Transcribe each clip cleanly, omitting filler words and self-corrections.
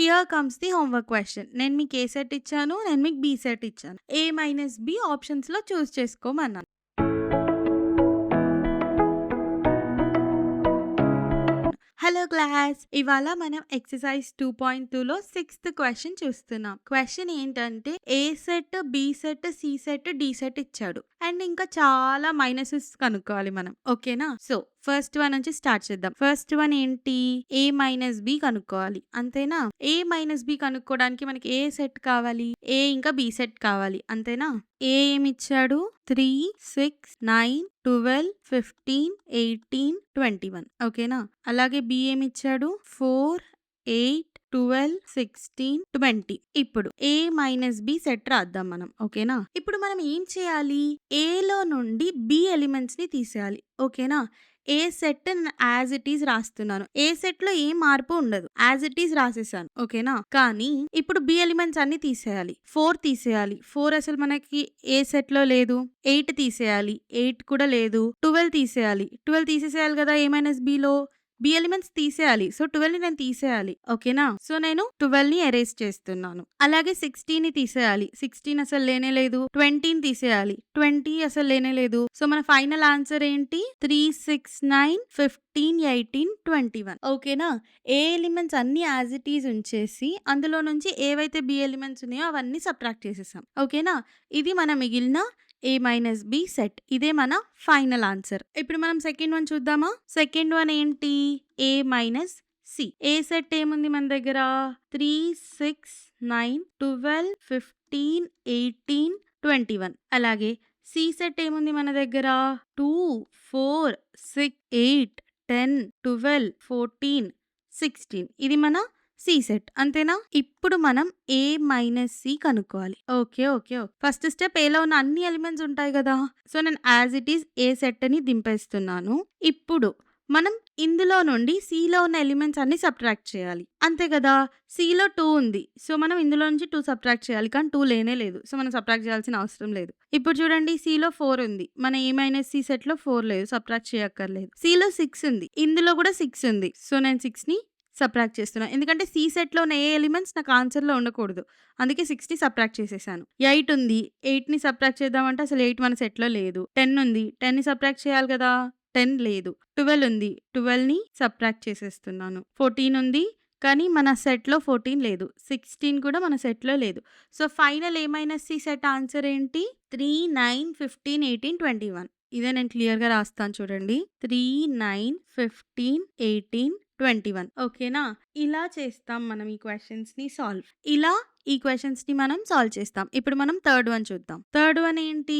Here comes the homework question. నేను మీకు ఏ set ఇచ్చాను, నేను మీకు బి సెట్ ఇచ్చాను. A-B ఆప్షన్స్‌లో చూస్ చేసుకోమన్నాను. Hello class! ఇవాళ మనం ఎక్సర్సైజ్ 2.2లో 6th క్వెషన్ చూస్తున్నాం. క్వెషన్ ఏంటంటే A set, B set, C set, D set ఇచ్చాడు. అండ్ ఇంకా చాలా మైనసెస్ కనుక్కోవాలి మనం. ఓకేనా? సో ఫస్ట్ వన్ నుంచి స్టార్ట్ చేద్దాం. ఫస్ట్ వన్ ఏంటి? A-B కనుక్కోవాలి. అంతేనా? A-B కనుక్కోవడానికి మనకి ఏ సెట్ కావాలి? ఏ ఇంకా బి సెట్ కావాలి. అంతేనా? ఏ ఏమిచ్చాడు? 3, 6, 9, 12, 15, 18, 21. ఓకేనా? అలాగే బి ఏమిచ్చాడు? 4, 8, 12, 16, 20. ఇప్పుడు A-B సెట్ రాద్దాం మనం. ఓకేనా? ఇప్పుడు మనం ఏం చేయాలి? ఏలో నుండి బి ఎలిమెంట్స్ ని తీసేయాలి. ఓకేనా? A set as it is రాస్తున్నాను. ఏ సెట్ లో ఏ మార్పు ఉండదు. యాజ్ ఇట్ ఈస్ రాసేసాను. ఓకేనా? కానీ ఇప్పుడు బి ఎలిమెంట్స్ అన్ని తీసేయాలి. 4 తీసేయాలి. 4 అసలు మనకి ఏ సెట్ లో లేదు. 8 తీసేయాలి. 8 కూడా లేదు. 12 తీసేయాలి. 12 తీసేసేయాలి కదా A-B లో. బి ఎలిమెంట్స్ తీసేయాలి. సో 12 ని నేను తీసేయాలి. ఓకేనా? సో నేను 12 ని ఎరేస్ చేస్తున్నాను. అలాగే 16 ని తీసేయాలి. 16 అసలు లేనే లేదు. 20 ని తీసేయాలి. 20 అసలు లేనే లేదు. సో మన ఫైనల్ ఆన్సర్ ఏంటి? 3, 6, 9, 15, 18, 21. ఓకేనా? ఏ ఎలిమెంట్స్ అన్ని యాజ్ ఇట్ ఈస్ ఉంచేసి అందులో నుంచి ఏవైతే బి ఎలిమెంట్స్ ఉన్నాయో అవన్నీ సబ్ట్రాక్ట్ చేసేసాం. ఓకేనా? ఇది మన మిగిలిన A-B సెట్. ఇదే మన ఫైనల్ ఆన్సర్. ఇప్పుడు మనం సెకండ్ వన్ చూద్దామా? సెకండ్ వన్ ఏంటి? A-C. ఏ సెట్ ఏముంది మన దగ్గర? 3, 6, 9, 12, 15, 18, 21. అలాగే సి సెట్ ఏముంది మన దగ్గర? 2, 4, 6, 8, 10, 12, 14, 16. ఇది మన సి సెట్. అంతేనా? ఇప్పుడు మనం A-C కనుక్కోవాలి. ఓకే. ఫస్ట్ స్టెప్ ఏలో ఉన్న అన్ని ఎలిమెంట్స్ ఉంటాయి కదా. సో నేను as it is a set అని దింపేస్తున్నాను. ఇప్పుడు మనం ఇందులో నుండి సిలో ఉన్న ఎలిమెంట్స్ అన్ని సబ్ట్రాక్ట్ చేయాలి. అంతే కదా. సిలో 2 ఉంది. సో మనం ఇందులో నుంచి 2 సబ్ట్రాక్ట్ చేయాలి. కానీ 2 లేనే లేదు. సో మనం సబ్ట్రాక్ట్ చేయాల్సిన అవసరం లేదు. ఇప్పుడు చూడండి సిలో 4 ఉంది. మన A-C సెట్ లో 4 లేదు. సబ్ట్రాక్ట్ చేయక్కర్లేదు. సిలో 6 ఉంది. ఇందులో కూడా 6 ఉంది. సో నేను 6 ని సబ్ట్రాక్ట్ చేస్తున్నా. ఎందుకంటే సి సెట్ లో ఉన్న ఏ ఎలిమెంట్స్ నాకు ఆన్సర్ లో ఉండకూడదు. అందుకే 6 ని సబ్ట్రాక్ట్ చేసేసాను. 8 ఉంది. 8 ని సబ్ట్రాక్ట్ చేద్దామంటే అసలు 8 మన సెట్ లో లేదు. 10 ఉంది. 10 ని సబ్ట్రాక్ట్ చేయాలి కదా. 10 లేదు. 12 ఉంది. 12 ని సబ్ట్రాక్ట్ చేసేస్తున్నాను. 14 ఉంది. కానీ మన సెట్ లో 14 లేదు. 16 కూడా మన సెట్ లో లేదు. So final A-C set answer ఏంటి? 3, 9, 15, 18, 21. ఇదే నేను క్లియర్ గా రాస్తాను చూడండి. 3, 9, 15, 18, 21. ఓకేనా? ఇలా చేస్తాం మనం ఈ క్వెషన్స్ ని సాల్వ్. ఇలా ఈ క్వెషన్స్ ని మనం సాల్వ్ చేస్తాం. ఇప్పుడు మనం థర్డ్ వన్ చూద్దాం. థర్డ్ వన్ ఏంటి?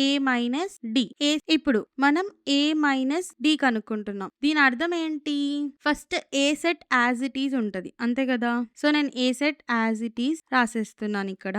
A-D. ఇప్పుడు మనం A-D కనుక్కుంటున్నాం. దీని అర్థం ఏంటి? First A set as it is ఉంటది. అంతే కదా. సో నేను ఏ సెట్ యాజ్ ఇట్ ఈస్ రాసేస్తున్నాను ఇక్కడ.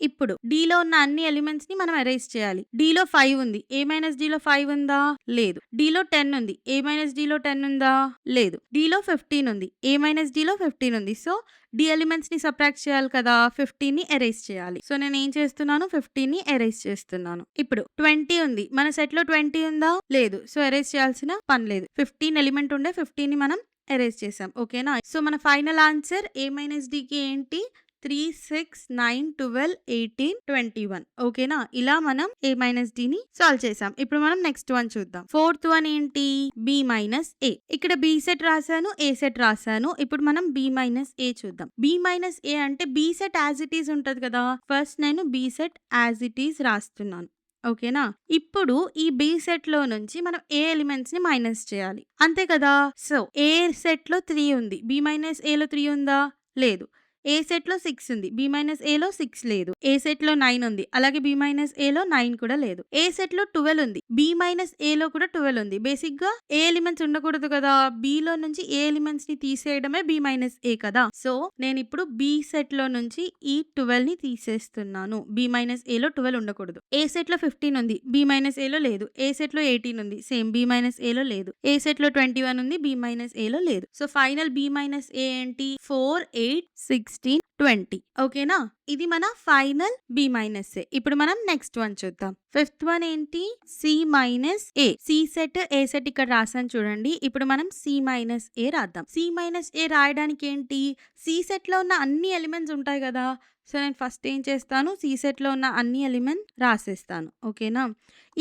ఇప్పుడు D లో ఉన్న అన్ని ఎలిమెంట్స్ ని మనం ఎరేస్ చేయాలి. D లో 5 ఉంది. A-D లో 5 ఉందా? లేదు. D లో 10 ఉంది. A-D లో 10 ఉందా? లేదు. D లో 15 ఉంది. A-D లో 15 ఉంది. సో డి ఎలిమెంట్స్ ని సబ్ట్రాక్ట్ చేయాలి కదా. 15 ని ఎరేస్ చేయాలి. సో నేను ఏం చేస్తున్నాను? 15 ని ఎరేస్ చేస్తున్నాను. ఇప్పుడు 20 ఉంది. మన సెట్ లో 20 ఉందా? లేదు. సో ఎరేస్ చేయాల్సిన పని లేదు. 15 ఎలిమెంట్ ఉండే 15 ని మనం ఎరేస్ చేసాం. ఓకేనా? సో మన ఫైనల్ ఆన్సర్ A-D కి ఏంటి? 3, 6, 9, 12, 18, 21. ఓకేనా? ఇలా మనం A-D ని సాల్వ్ చేసాం. ఇప్పుడు మనం నెక్స్ట్ వన్ చూద్దాం. ఫోర్త్ వన్ ఏంటి? B-A. ఇక్కడ B సెట్ రాశాను, A సెట్ రాశాను. ఇప్పుడు మనం B-A చూద్దాం. B-A అంటే B set as it is ఉంటది కదా. ఫస్ట్ నేను B set as it is రాస్తున్నాను. ఓకేనా? ఇప్పుడు ఈ బి సెట్ లో నుంచి మనం ఏ ఎలిమెంట్స్ ని మైనస్ చేయాలి. అంతే కదా. సో ఏ సెట్ లో 3 ఉంది. B-A లో 3 ఉందా? లేదు. ఏ సెట్ లో 6 ఉంది. B-A లో 6 లేదు. ఏ సెట్ లో 9 ఉంది. అలాగే B-A లో 9 కూడా లేదు. ఏ సెట్ లో 12 ఉంది. B-A లో కూడా 12 ఉంది. బేసిక్ గా ఏ ఎలిమెంట్స్ ఉండకూడదు కదా. B లో నుంచి ఏ ఎలిమెంట్స్ ని తీసేయడమే B-A కదా. సో నేను ఇప్పుడు B సెట్ లో నుంచి ఈ 12 ని తీసేస్తున్నాను. B-A లో 12 ఉండకూడదు. ఏ సెట్ లో 15 ఉంది. B-A లో లేదు. ఏ సెట్ లో 18 ఉంది. సేమ్ B-A లో లేదు. ఏ సెట్ లో 21 ఉంది. B-A లో లేదు. సో ఫైనల్ B-A ఏంటి? 4, 8, 16, 20. ఓకేనా? ఇది మన ఫైనల్ బి మైనస్ ఏ. ఇప్పుడు మనం నెక్స్ట్ వన్ చూద్దాం. ఫిఫ్త్ వన్ ఏంటి? సి మైనస్ ఏ. సి సెట్ ఏ సెట్ ఇక్కడ రాసాను చూడండి. ఇప్పుడు మనం సి మైనస్ ఏ రాద్దాం. సి మైనస్ ఏ రాయడానికి ఏంటి? సి సెట్ లో ఉన్న అన్ని ఎలిమెంట్స్ ఉంటాయి కదా. సో నేను ఫస్ట్ ఏం చేస్తాను, సి సెట్ లో ఉన్న అన్ని ఎలిమెంట్ రాసేస్తాను. ఓకేనా?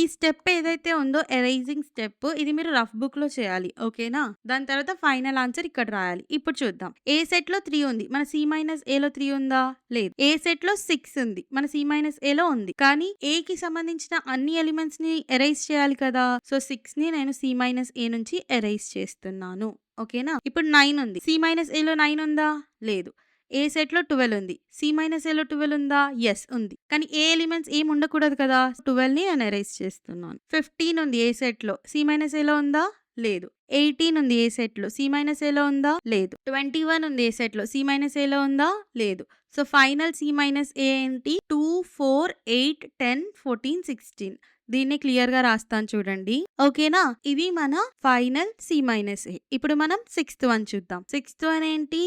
ఈ స్టెప్ ఏదైతే ఉందో ఎరేజింగ్ స్టెప్, ఇది మీరు రఫ్ బుక్ లో చేయాలి. ఓకేనా? దాని తర్వాత ఫైనల్ ఆన్సర్ ఇక్కడ రాయాలి. ఇప్పుడు చూద్దాం. ఏ సెట్ లో 3 ఉంది, మన సి మైనస్ ఏ లో 3 ఉందా? లేదు. ఏ సెట్ లో 6 ఉంది, మన సి మైనస్ ఏ లో ఉంది. కానీ ఏ కి సంబంధించిన అన్ని ఎలిమెంట్స్ ని ఎరేజ్ చేయాలి కదా. సో 6 ని నేను సి మైనస్ ఏ నుంచి ఎరేజ్ చేస్తున్నాను. ఓకేనా? ఇప్పుడు 9 ఉంది, సి మైనస్ ఏ లో 9 ఉందా? లేదు. ఏ సెట్ లో 12 ఉంది, సి మైనస్ ఏ లో 12 ఉందా? ఎస్ ఉంది. కానీ ఏ ఎలిమెంట్స్ ఏం ఉండకూడదు కదా. 12 ని నేను ఎరేజ్ చేస్తున్నాను. 15 ఉంది ఏ సెట్ లో, సి మైనస్ ఏ లో ఉందా? లేదు. 18 ఉంది ఏ సెట్ లో, సి మైనస్ ఏ లో ఉందా? లేదు. 21 ఉంది ఏ సెట్ లో, సి మైనస్ ఏ లో ఉందా? లేదు. సో ఫైనల్ సి మైనస్ ఏ ఏంటి? 2, 4, 8, 10, 14, 16. దీన్ని క్లియర్ గా రాస్తాను చూడండి. ఓకేనా? ఇది మన ఫైనల్ సి మైనస్ ఏ. ఇప్పుడు మనం సిక్స్త్ వన్ చూద్దాం. సిక్స్త్ వన్ ఏంటి?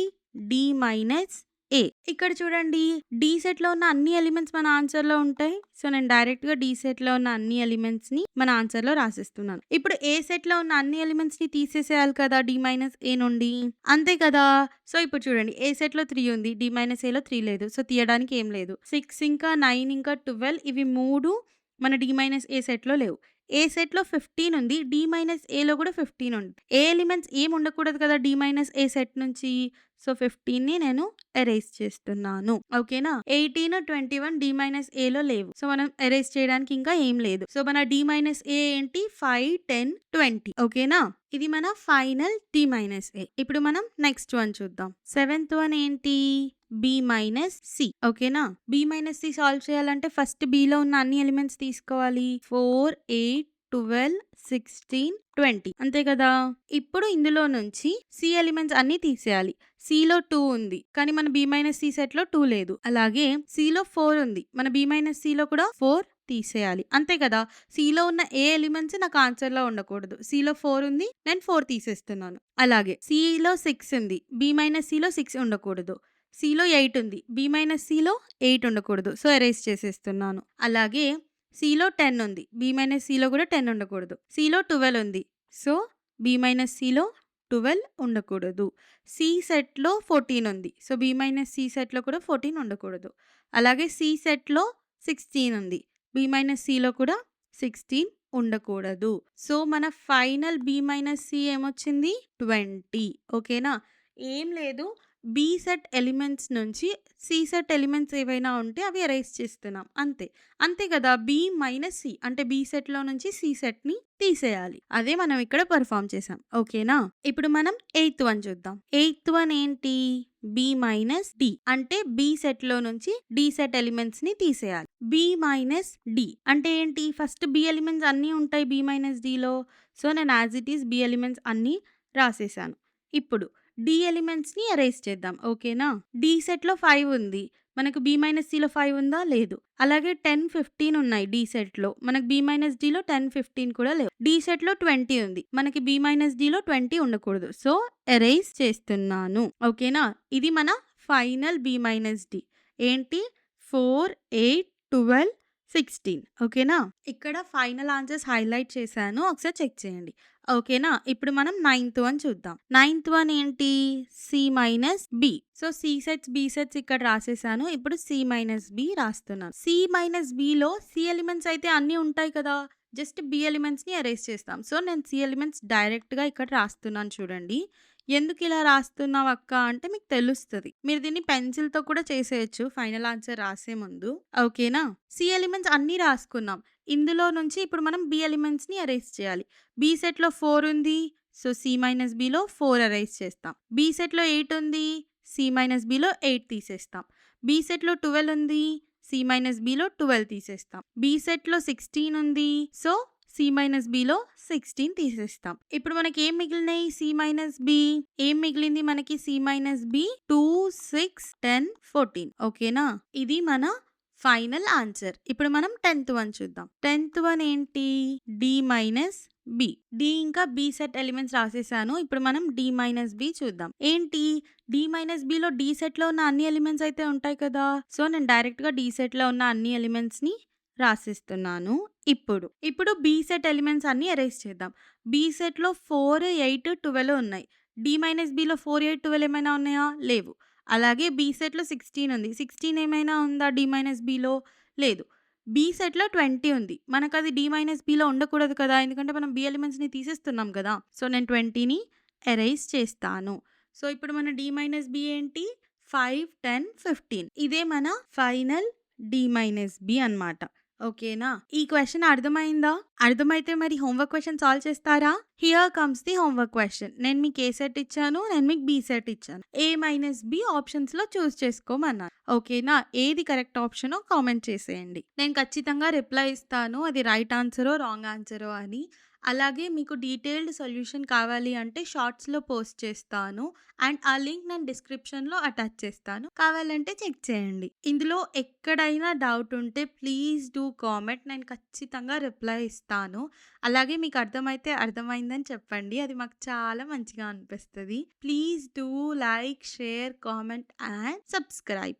డి మైనస్ ఏ. ఇక్కడ చూడండి, డి సెట్ లో ఉన్న అన్ని ఎలిమెంట్స్ మన ఆన్సర్ లో ఉంటాయి. సో నేను డైరెక్ట్ గా డి సెట్ లో ఉన్న అన్ని ఎలిమెంట్స్ ని మన ఆన్సర్ లో రాసిస్తున్నాను. ఇప్పుడు ఏ సెట్ లో ఉన్న అన్ని ఎలిమెంట్స్ ని తీసేసేయాలి కదా డి మైనస్ ఏ నుండి, అంతే కదా. సో ఇప్పుడు చూడండి, ఏ సెట్ లో 3 ఉంది, డి మైనస్ ఏ లో 3 లేదు. సో తీయడానికి ఏం లేదు. 6 ఇంకా 9 ఇంకా 12, ఇవి 3 మన డి మైనస్ ఏ సెట్ లో లేవు. ఏ సెట్ లో 15 ఉంది, డి మైనస్ ఏ లో కూడా 15 ఉంది. ఏ ఎలిమెంట్స్ ఏం ఉండకూడదు కదా డి మైనస్ ఏ సెట్ నుంచి. సో 15 ని నేను ఎరేజ్ చేస్తున్నాను. ఓకేనా? 18, 21 డి మైనస్ ఏ లో లేవు. సో మనం ఎరేజ్ చేయడానికి ఇంకా ఏం లేదు. సో మన డి మైనస్ ఏ ఏంటి? 5, 10, 20. ఓకేనా? ఇది మన ఫైనల్ డి మైనస్ ఏ. ఇప్పుడు మనం నెక్స్ట్ వన్ చూద్దాం. సెవెంత్ వన్ ఏంటి? B minus C. ఓకేనా? బి మైనస్ సి సాల్వ్ చేయాలంటే ఫస్ట్ బి లో ఉన్న అన్ని ఎలిమెంట్స్ తీసుకోవాలి. 4, 8, 12, 16, 20. అంతే కదా. ఇప్పుడు ఇందులో నుంచి సి ఎలిమెంట్స్ అన్ని తీసేయాలి. సి లో 2 ఉంది, కానీ మన బి మైనస్ సి సెట్ లో 2 లేదు. అలాగే సి లో 4 ఉంది, మన బి మైనస్ సి లో కూడా 4 తీసేయాలి. అంతే కదా. సి లో ఉన్న ఏ ఎలిమెంట్స్ నాకు ఆన్సర్ లో ఉండకూడదు. సి లో 4 ఉంది, నేను 4 తీసేస్తున్నాను. అలాగే సి లో 6 ఉంది, బి మైనస్ సి లో 6 ఉండకూడదు. సి లో 8 ఉంది, బి మైనస్ సి లో 8 ఉండకూడదు. సో ఎరేజ్ చేసేస్తున్నాను. అలాగే సి లో 10 ఉంది, బి మైనస్ సి లో కూడా 10 ఉండకూడదు. సి లో 12 ఉంది, సో బి మైనస్ సి లో 12 ఉండకూడదు. సి సెట్ లో 14 ఉంది, so B minus C set లో కూడా 14 ఉండకూడదు. అలాగే సి సెట్ లో 16 ఉంది, బి మైనస్ సి లో కూడా 16 ఉండకూడదు. సో మన ఫైనల్ బి మైనస్ సి ఏమొచ్చింది? 20. ఓకేనా? ఏం లేదు, బి సెట్ ఎలిమెంట్స్ నుంచి సి సెట్ ఎలిమెంట్స్ ఏవైనా ఉంటే అవి ఎరేజ్ చేస్తున్నాం. అంతే. అంతే కదా. బి మైనస్ సి అంటే బి సెట్ లో నుంచి సి సెట్ ని తీసేయాలి. అదే మనం ఇక్కడ పర్ఫామ్ చేసాం. ఓకేనా? ఇప్పుడు మనం ఎయిత్ వన్ చూద్దాం. ఎయిత్ వన్ ఏంటి? బి మైనస్ డి అంటే బి సెట్ లో నుంచి డి సెట్ ఎలిమెంట్స్ ని తీసేయాలి. బి మైనస్ డి అంటే ఏంటి? ఫస్ట్ బి ఎలిమెంట్స్ అన్ని ఉంటాయి బి మైనస్ డి లో. సో నేను as it is B elements అన్ని రాసేసాను. ఇప్పుడు డి ఎలిమెంట్స్ ని ఎరేజ్ చేద్దాం. ఓకేనా? డి సెట్ లో 5 ఉంది, మనకు బి మైనస్ సి లో 5 ఉందా? లేదు. అలాగే 10, 15 ఉన్నాయి డి సెట్ లో, మనకు బి మైనస్ డి లో 10, 15 కూడా లేవు. డి సెట్ లో 20 ఉంది, మనకి బి మైనస్ డి లో 20 ఉండకూడదు. సో ఎరేజ్ చేస్తున్నాను. ఓకేనా? ఇది మన ఫైనల్ బి మైనస్ డి ఏంటి? 4, 8, 12, 16. ఓకేనా? ఇక్కడ ఫైనల్ ఆన్సర్స్ హైలైట్ చేశాను, ఒకసారి చెక్ చేయండి. ఓకేనా? ఇప్పుడు మనం నైన్త్ వన్ చూద్దాం. నైన్త్ వన్ ఏంటి? C minus B. So C sets B sets ఇక్కడ రాసేసాను. ఇప్పుడు సి మైనస్ బి రాస్తున్నాను. సి మైనస్ బి లో సి ఎలిమెంట్స్ అయితే అన్ని ఉంటాయి కదా, జస్ట్ బి ఎలిమెంట్స్ ని ఎరేజ్ చేస్తాం. సో నేను సి ఎలిమెంట్స్ డైరెక్ట్ గా ఇక్కడ రాస్తున్నాను చూడండి. ఎందుకు ఇలా రాస్తున్నావు అక్క అంటే మీకు తెలుస్తుంది. మీరు దీన్ని పెన్సిల్ తో కూడా చేసేయచ్చు ఫైనల్ ఆన్సర్ రాసే ముందు. ఓకేనా? సి ఎలిమెంట్స్ అన్ని రాసుకున్నాం. ఇందులో నుంచి ఇప్పుడు మనం బి ఎలిమెంట్స్ ని ఎరేజ్ చేయాలి. బి సెట్ లో 4 ఉంది, సో సి మైనస్ బిలో 4 ఎరేజ్ చేస్తాం. బి సెట్ లో 8 ఉంది, సి మైనస్ బిలో 8 తీసేస్తాం. బి సెట్ లో 12 ఉంది, సి మైనస్ బిలో 12 తీసేస్తాం. బి సెట్ లో 16 ఉంది, సో సి మైనస్ బిలో 16 తీసేస్తాం. ఇప్పుడు మనకి ఏం మిగిలినాయి? C minus B. ఏం మిగిలింది మనకి? C minus B 2, 6, 10, 14. ఓకేనా? ఇది మన ఫైనల్ ఆన్సర్. ఇప్పుడు మనం 10th వన్ చూద్దాం. 10th వన్ ఏంటి? D minus B. డి ఇంకా బి సెట్ ఎలిమెంట్స్ రాసేసాను. ఇప్పుడు మనం డి మైనస్ బి చూద్దాం. ఏంటి డి మైనస్ బిలో డి సెట్‌లో ఉన్న అన్ని ఎలిమెంట్స్ అయితే ఉంటాయి కదా! సో, నేను డైరెక్ట్‌గా డి సెట్‌లో ఉన్న అన్ని ఎలిమెంట్స్‌ని రాసేస్తున్నాను. ఇప్పుడు బి సెట్ ఎలిమెంట్స్ అన్నీ ఎరేజ్ చేద్దాం. బి సెట్‌లో 4, 8, 12 ఉన్నాయి. డి మైనస్ బిలో 4, 8, 12 ఏమైనా ఉన్నాయా? లేవు. అలాగే బి సెట్‌లో 16 ఉంది. 16 ఏమైనా ఉందా డి మైనస్ బిలో? లేదు. బి సెట్‌లో 20 ఉంది. మనకది డి మైనస్ బిలో ఉండకూడదు కదా! ఎందుకంటే మనం బి ఎలిమెంట్స్‌ని తీసేస్తున్నాం కదా! సో, నేను 20ని ఎరేజ్ చేస్తాను. సో, ఇప్పుడు మన డి మైనస్ బి ఏంటి? 5, 10, 15 ఇదే మన ఫైనల్ డి మైనస్ బి అన్నమాట. ఓకేనా? ఈ క్వెషన్ అర్థమైందా? అర్థమైతే మరి హోంవర్క్ క్వెషన్ సాల్వ్ చేస్తారా? Here comes the homework question. నేను మీకు ఏ సెట్ ఇచ్చాను. నేను మీకు బి సెట్ ఇచ్చాను. ఏ మైనస్ బి ఆప్షన్స్‌లో చూజ్ చేసుకోమన్నాను. ఓకేనా? ఏది కరెక్ట్ ఆప్షనో కామెంట్ చేసేయండి. నేను ఖచ్చితంగా రిప్లై ఇస్తాను. అది రైట్ ఆన్సరో, రాంగ్ ఆన్సరో అని. అలాగే మీకు డీటెయిల్డ్ సొల్యూషన్ కావాలి అంటే షార్ట్స్‌లో పోస్ట్ చేస్తాను. అండ్ ఆ లింక్ నేను డిస్క్రిప్షన్‌లో అటాచ్ చేస్తాను. కావాలంటే చెక్ చేయండి. ఇందులో ఎక్కడైనా డౌట్ ఉంటే ప్లీజ్ డూ కామెంట్. నేను ఖచ్చితంగా రిప్లై ఇస్తాను. అలాగే మీకు అర్థమైతే అర్థమైందని చెప్పండి. అది మాకు చాలా మంచిగా అనిపిస్తది. Please do like, share, comment and subscribe.